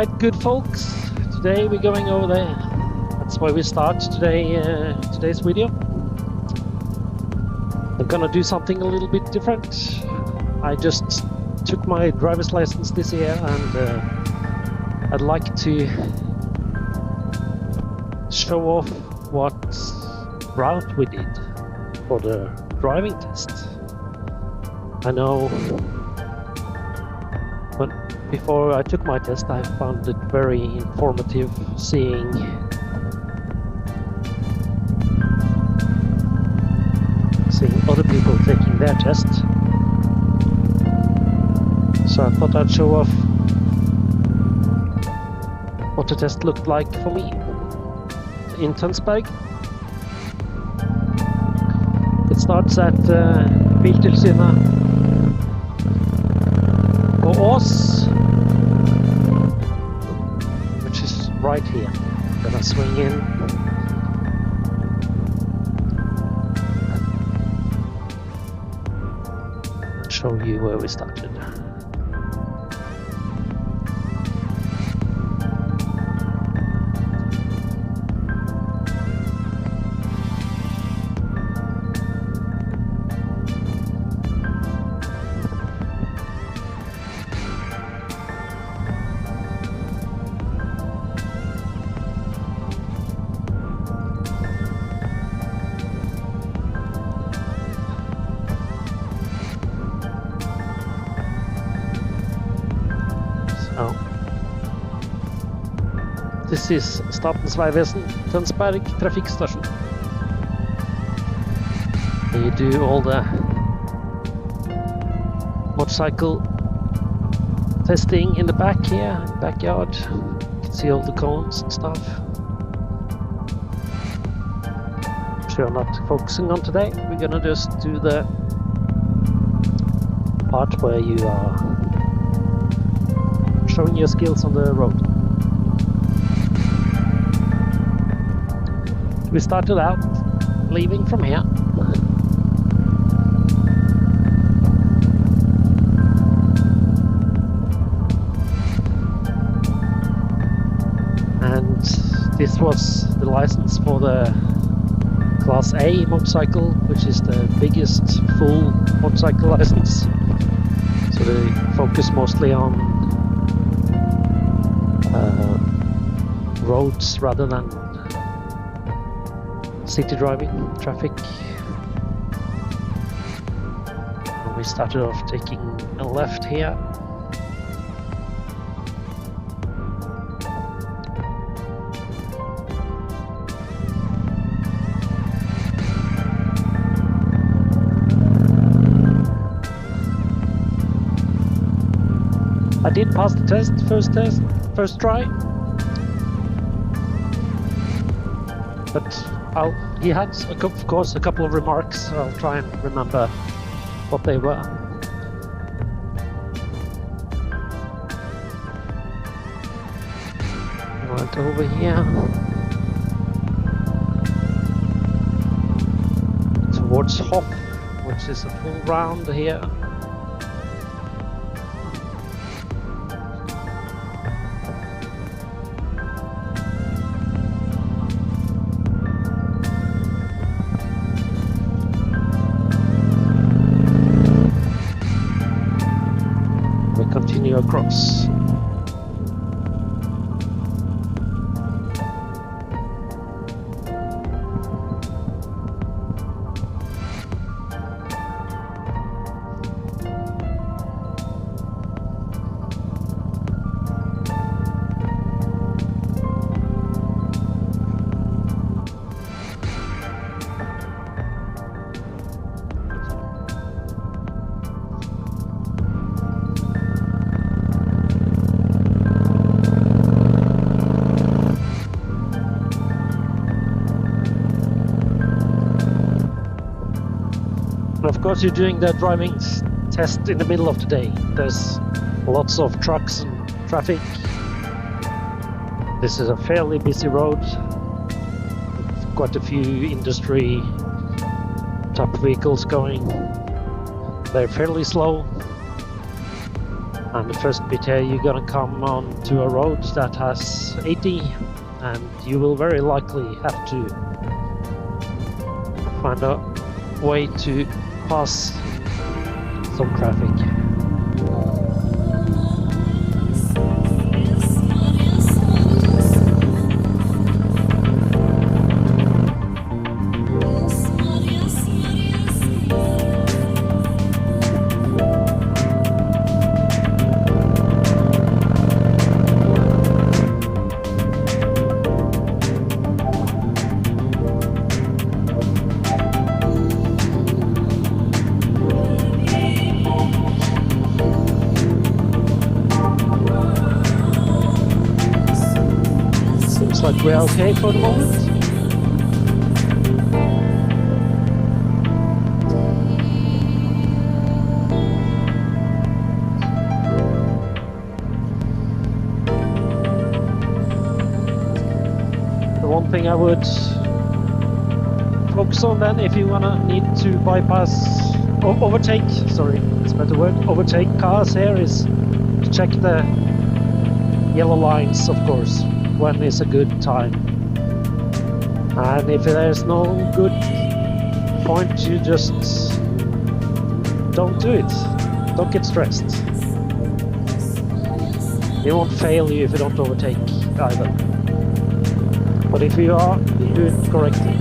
Alright, good folks, today we're going over there. That's why we start today's video. I'm gonna do something a little bit different. I just took my driver's license this year and I'd like to show off what route we did for the driving test. I know before I took my test, I found it very informative seeing other people taking their test. So I thought I'd show off what the test looked like for me in Tønsberg. It starts at Biltilsynet på Ås, which is right here. I'm gonna swing in and show you where we started. This is Statens Vegvesen, Tønsberg trafikkstasjon. You do all the motorcycle testing in the back here, backyard. You can see all the cones and stuff. Which we're not focusing on today. We're gonna just do the part where you are showing your skills on the road. We started out leaving from here. And this was the license for the Class A motorcycle, which is the biggest full motorcycle license. So they focus mostly on roads rather than city driving, traffic. And we started off taking a left here. I did pass the test, first try. But he had, of course, a couple of remarks. I'll try and remember what they were. Right over here towards Hof, which is a full round here. Continue across. Of course, you're doing the driving test in the middle of the day. There's lots of trucks and traffic. This is a fairly busy road. Quite a few industry type vehicles going. They're fairly slow. And the first bit here, you're gonna come on to a road that has 80, and you will very likely have to find a way to pass some traffic. Like we're okay for the moment. The one thing I would focus on then, if you need to bypass or overtake, sorry, that's a better word, overtake cars here, is to check the yellow lines, of course. When is a good time, and if there's no good point, you just don't do it. Don't get stressed. It won't fail you if you don't overtake either, but if you are, you do it correctly.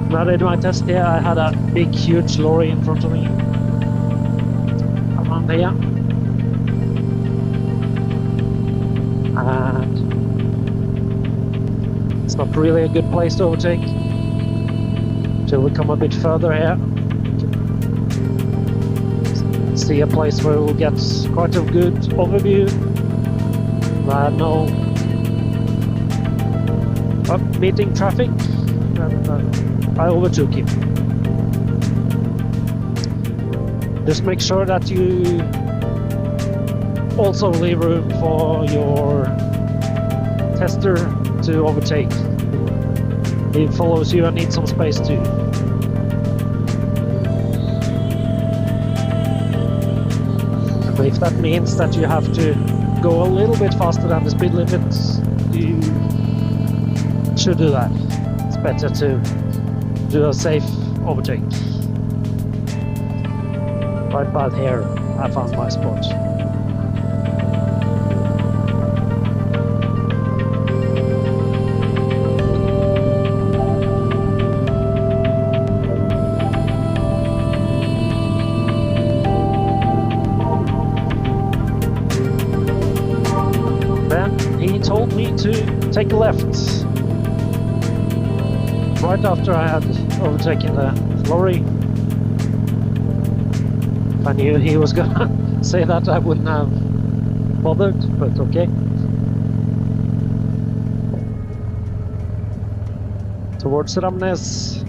When I did my test here, I had a big, huge lorry in front of me. Around here. And it's not really a good place to overtake. Till we come a bit further here. See a place where we'll get quite a good overview. I had no meeting traffic. And, I overtook him. Just make sure that you also leave room for your tester to overtake. He follows you and needs some space too. And if that means that you have to go a little bit faster than the speed limit, you should do that. It's better to do a safe overtake. Right about here, I found my spot. Then he told me to take a left. Right after I had overtaken the lorry. If I knew he was gonna say that, I wouldn't have bothered, but okay. Towards Ramnes.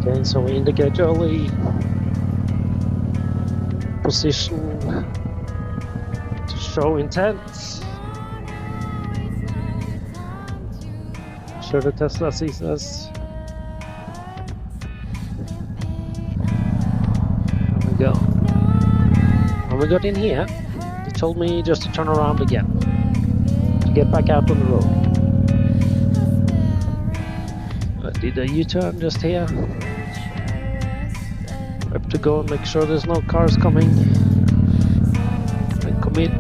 Okay, so we indicate early position to show intent. Sure the Tesla sees us. There we go. When we got in here, he told me just to turn around again to get back out on the road. I did a U-turn just here. I have to go and make sure there's no cars coming and commit.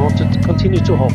Wanted to continue to hop.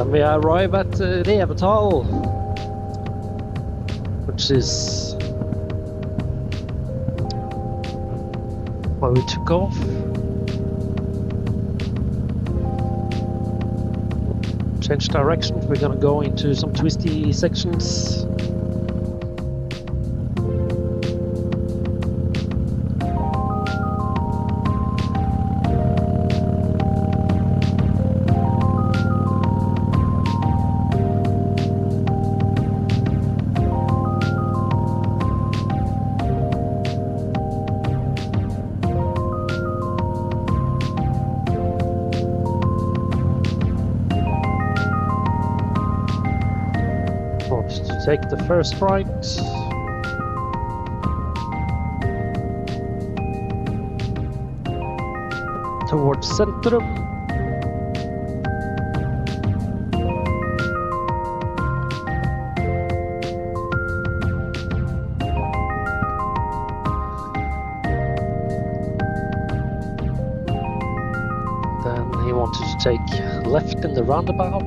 And we arrive at Revetal, which is where we took off. Change direction, we're gonna go into some twisty sections. Take the first right. Towards Centrum. Then he wanted to take left in the roundabout.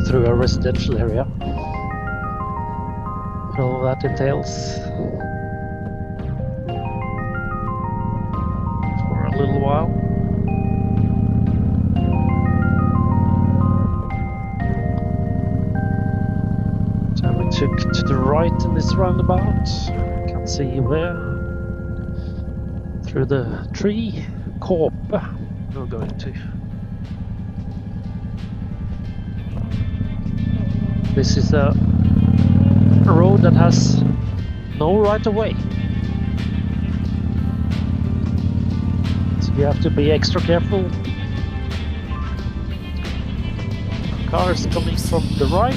Through a residential area. All that entails for a little while. So we took to the right in this roundabout. Can't see where. Through the tree. Korpe we're going to. This is a road that has no right of way. So you have to be extra careful. Cars coming from the right.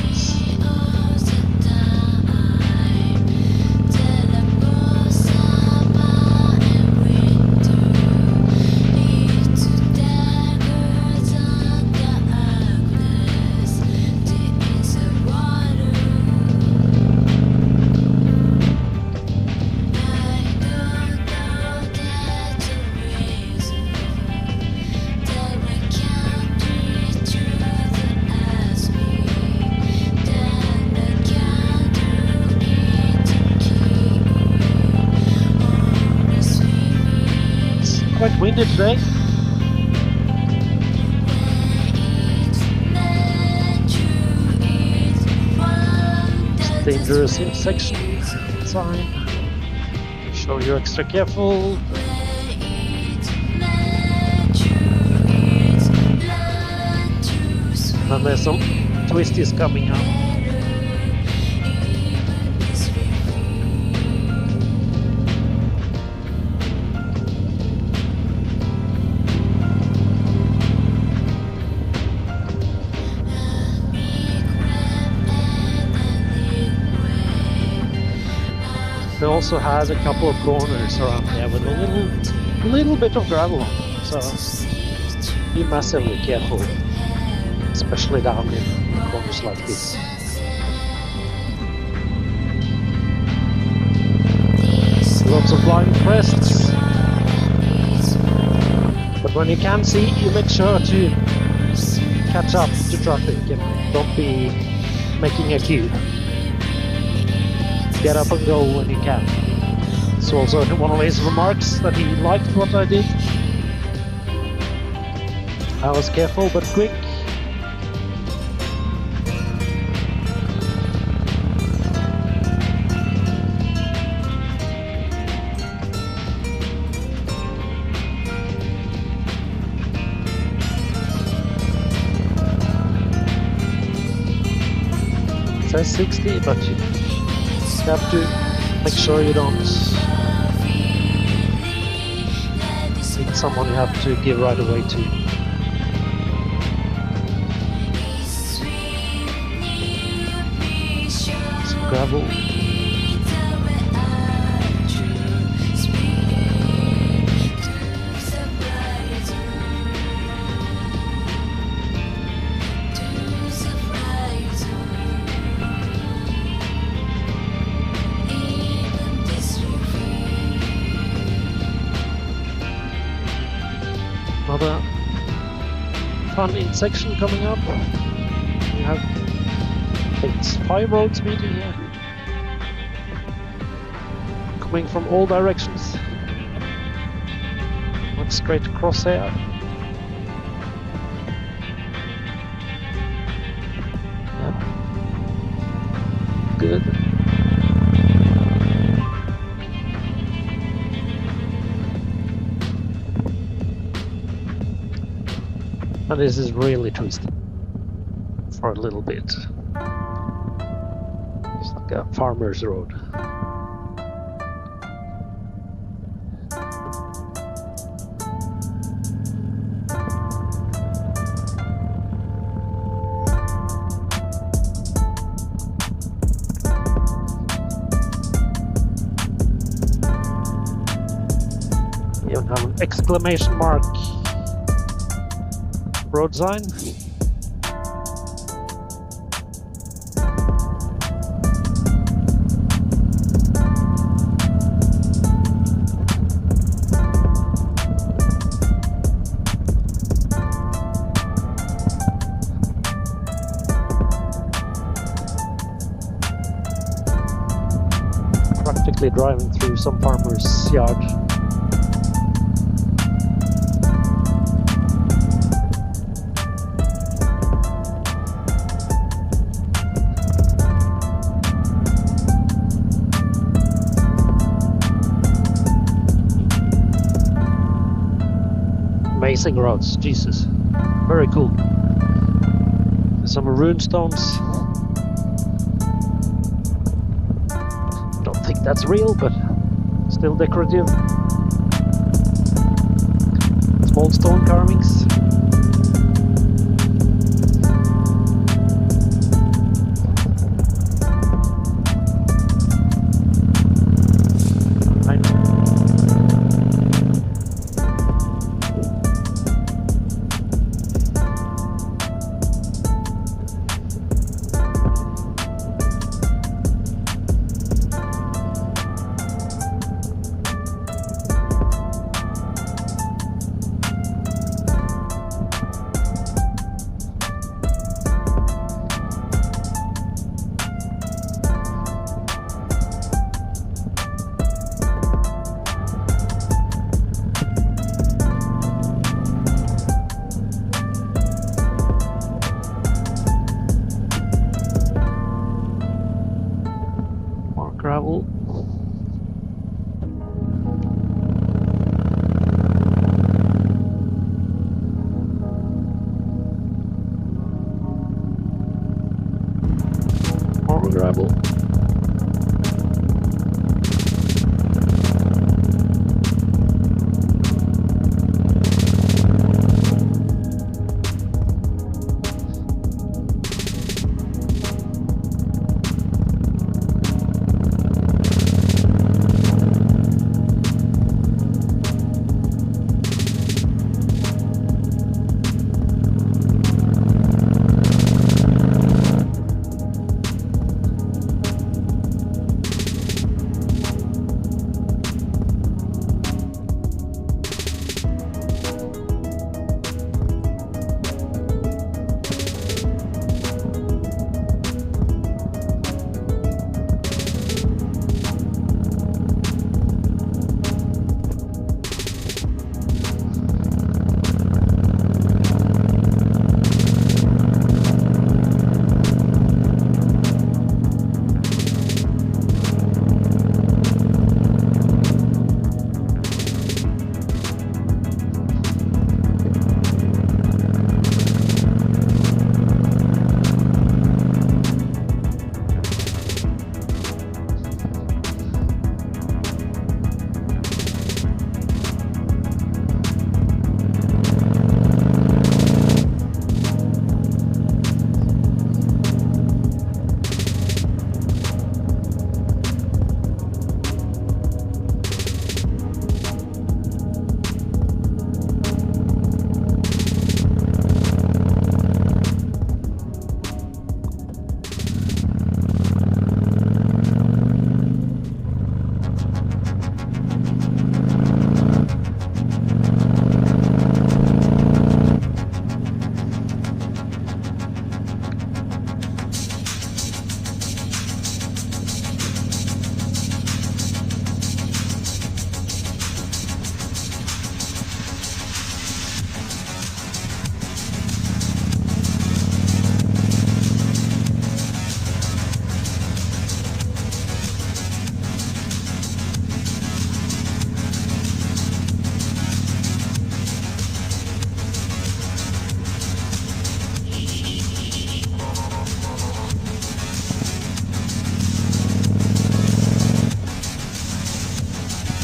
Quite windy today. It's dangerous intersection sign. Show you're extra careful. And there's some twisties coming up. They also has a couple of corners around there with a little bit of gravel on them, so be massively careful, especially down in corners like this. Lots of blind crests, but when you can see, you make sure to catch up to traffic and don't be making a queue. Get up and go when you can. It's also one of his remarks that he liked what I did. I was careful but quick. It says 60, but you have to make sure you don't meet someone you have to give right away to. gravel. Another fun intersection coming up. We have 5 roads meeting here, coming from all directions. Went straight across here. Yeah. Good. And this is really twisty for a little bit. It's like a farmer's road. You have an exclamation mark road sign. Practically driving through some farmer's yard. Amazing roads, Jesus, very cool. Some rune stones. Don't think that's real, but still decorative. Small stone carvings.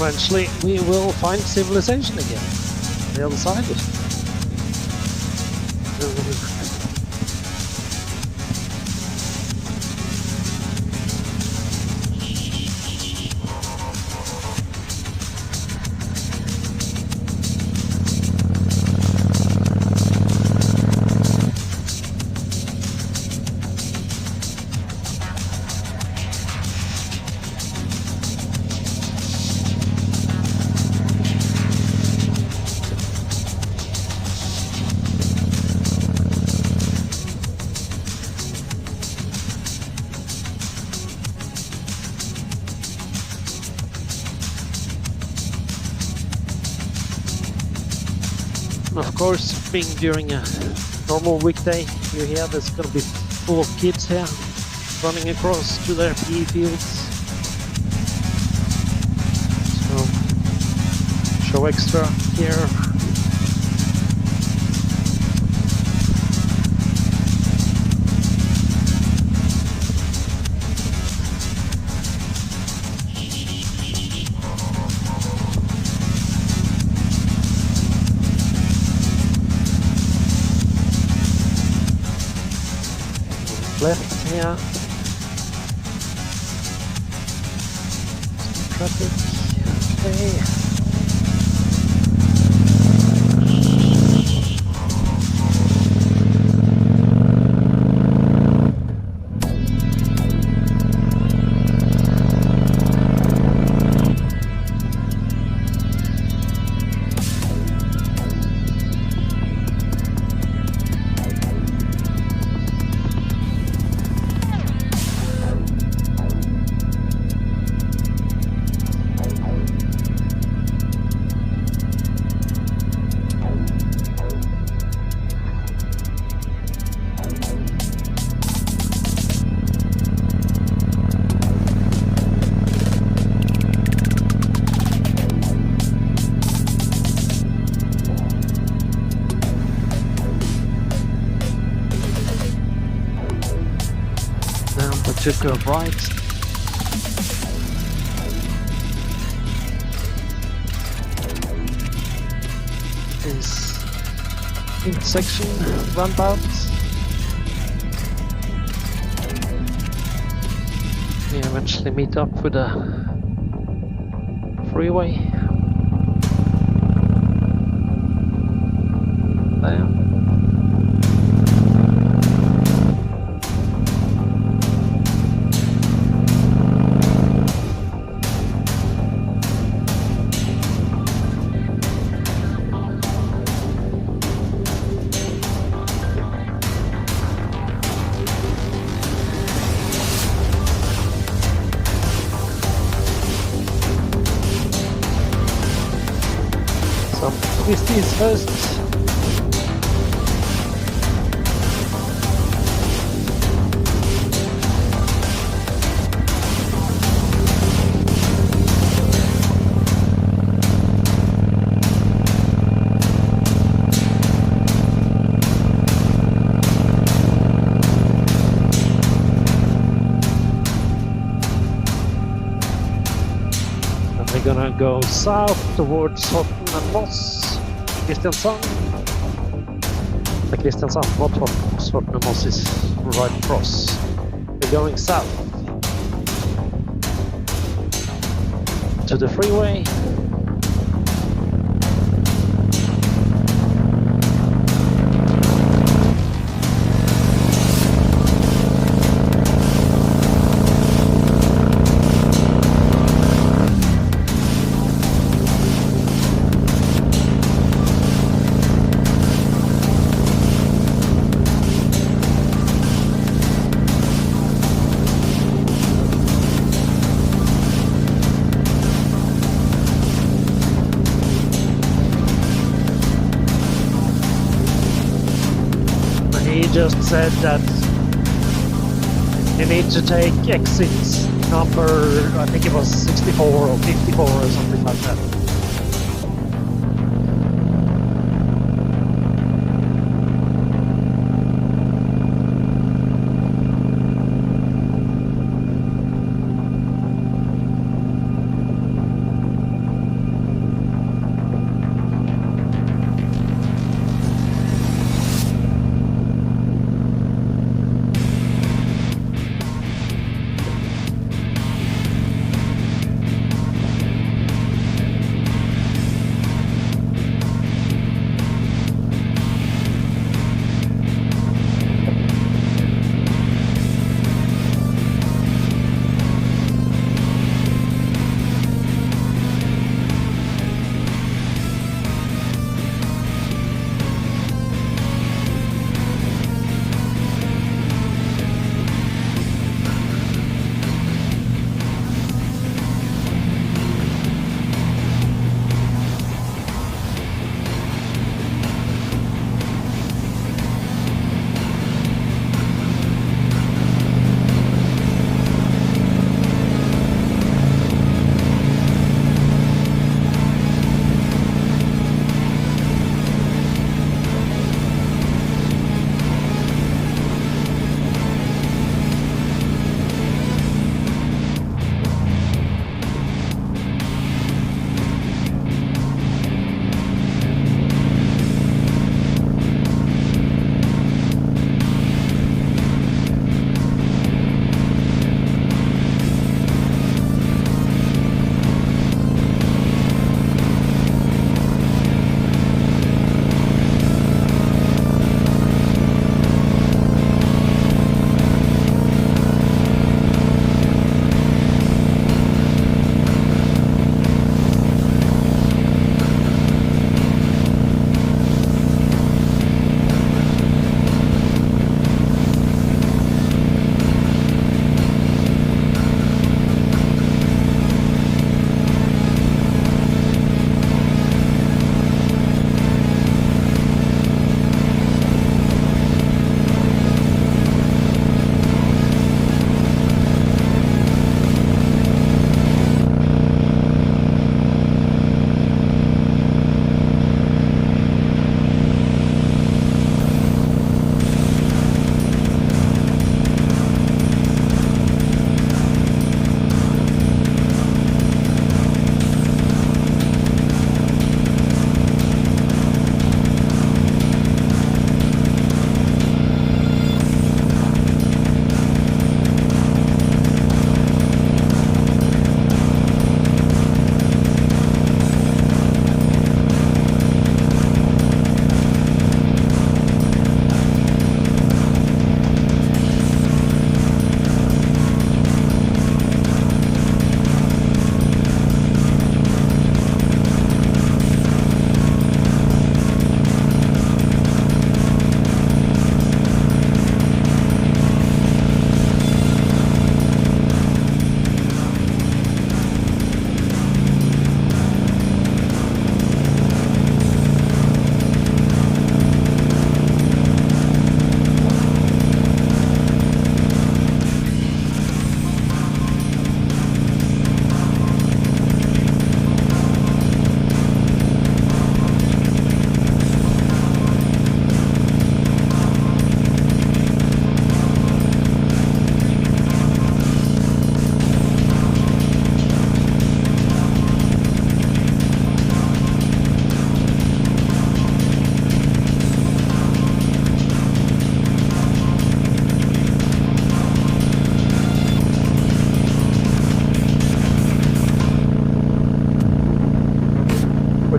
eventually we will find civilization again on the other side. Of course, being during a normal weekday, you hear there's going to be full of kids here running across to their PE fields. So, show extra here. Left here. Some traffic. Okay. Took a right. This intersection roundabout. We eventually meet up with a freeway. There. Twisties first. And we're gonna go south towards Horten and Moss. Kristiansand. The Kristiansand, not Horten and Moss is right across. We're going south to the freeway. He just said that you need to take exit number, I think it was 64 or 54 or something like that.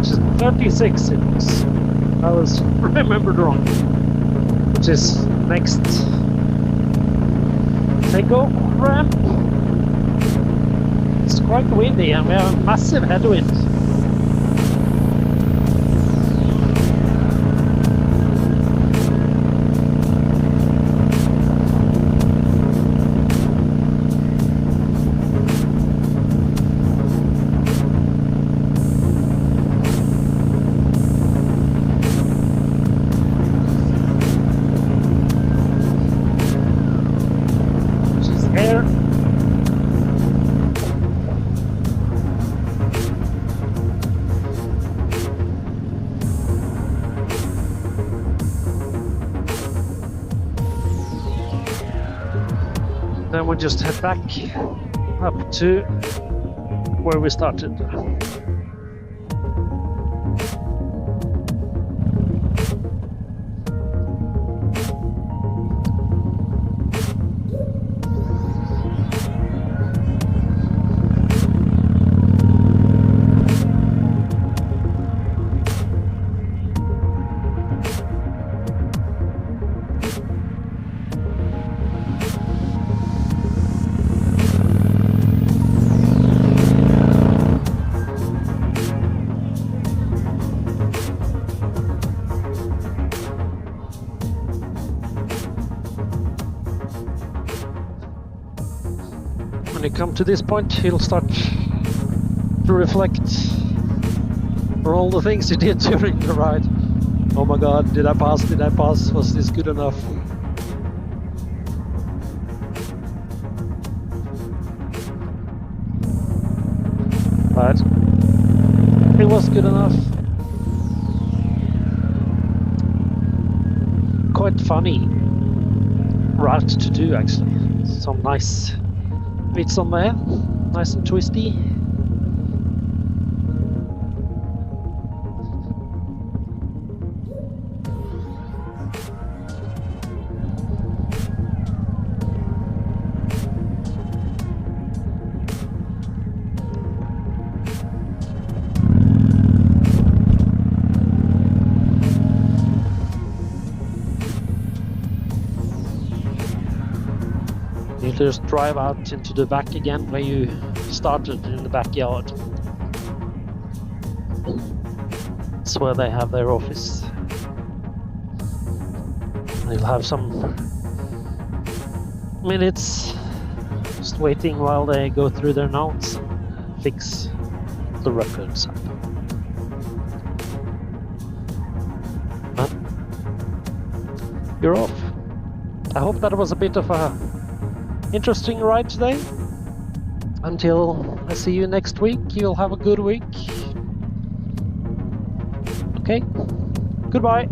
which is 36 it was. I was remembered wrong. Which is next takeoff ramp. It's quite windy and we have a massive headwind. Then we just head back up to where we started. When you come to this point, you'll start to reflect on all the things you did during the ride. Oh my god, did I pass? Did I pass? Was this good enough? But it was good enough. Quite funny route to do actually. Some nice bits on there, nice and twisty. You just drive out into the back again where you started in the backyard. It's where they have their office. They'll have some minutes just waiting while they go through their notes and fix the records up. But you're off. I hope that was a bit of a interesting ride today. Until I see you next week, you'll have a good week. Okay, goodbye.